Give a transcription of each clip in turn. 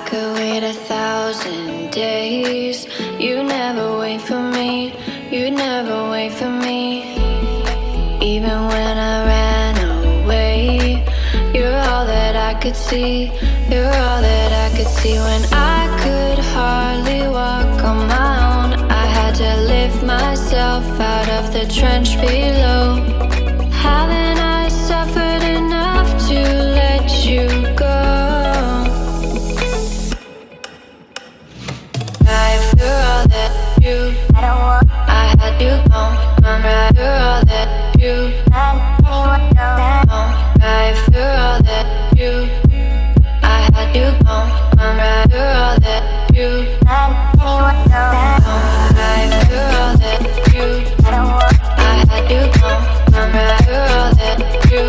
could wait 1,000 days. You never wait for me, you never wait for me. Even when I ran away, you're all that I could see, you're all that I could see. When I could hardly walk on my own, I had to lift myself out of the trench below. Haven't I suffered enough to let you go? You're all that you, I had you gone. I'm right, you're all that you, right, you're all that you, I had you gone. I'm right, you're all that you, right, you're all that you, I had you gone. I'm right, you're all that you,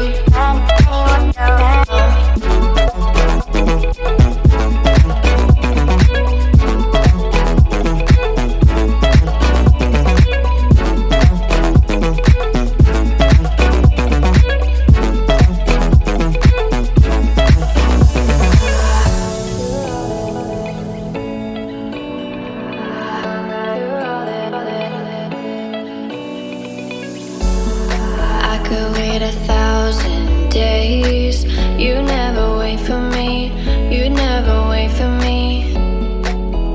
could wait 1,000 days. You never wait for me, you never wait for me.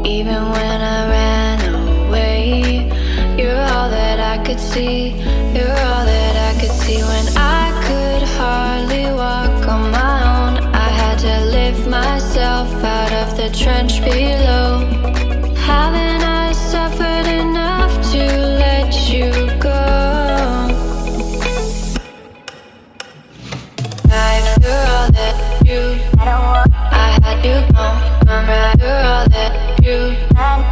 Even when I ran away, you're all that I could see, you're all that I could see. When I could hardly walk on my own, I had to lift myself out of the trench below. Haven't I suffered enough to let you go? You're all that you, I had you gone. I'm right, you're all that you, right,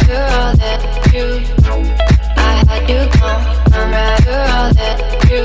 you're all that you, I had you gone. I'm right, you're all that you,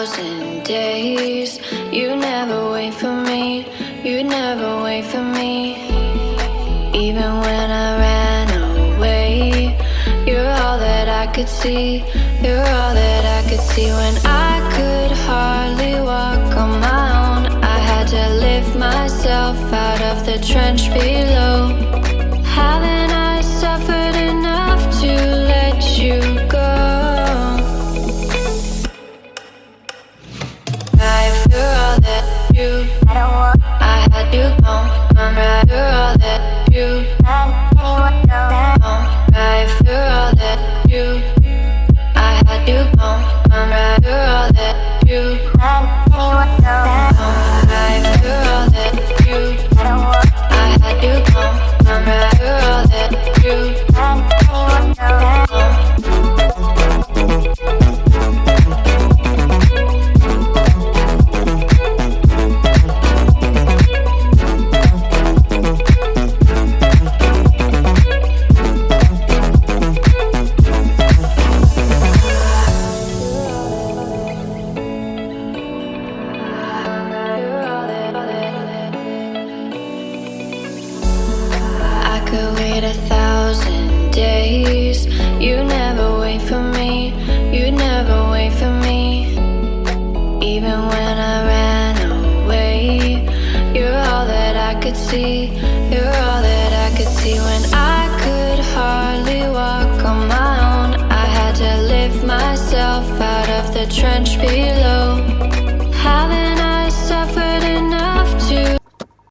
1,000 days. You never wait for me, you never wait for me. Even when I ran away, you're all that I could see, you're all that I could see. When I could hardly walk on my own, I had to lift myself out of the trench below. Haven't I suffered enough to let you go? You're all that you, I had you gone. I'm right, you're all that you, right, you're all that you, I had you gone. I'm right, you're all that you, right, you're all that you, I had you gone. I'm right, you're all that you, could wait 1,000 days. You never wait for me, you never wait for me. Even when I ran away, you're all that I could see, you're all that I could see. When I could hardly walk on my own, I had to lift myself out of the trench below.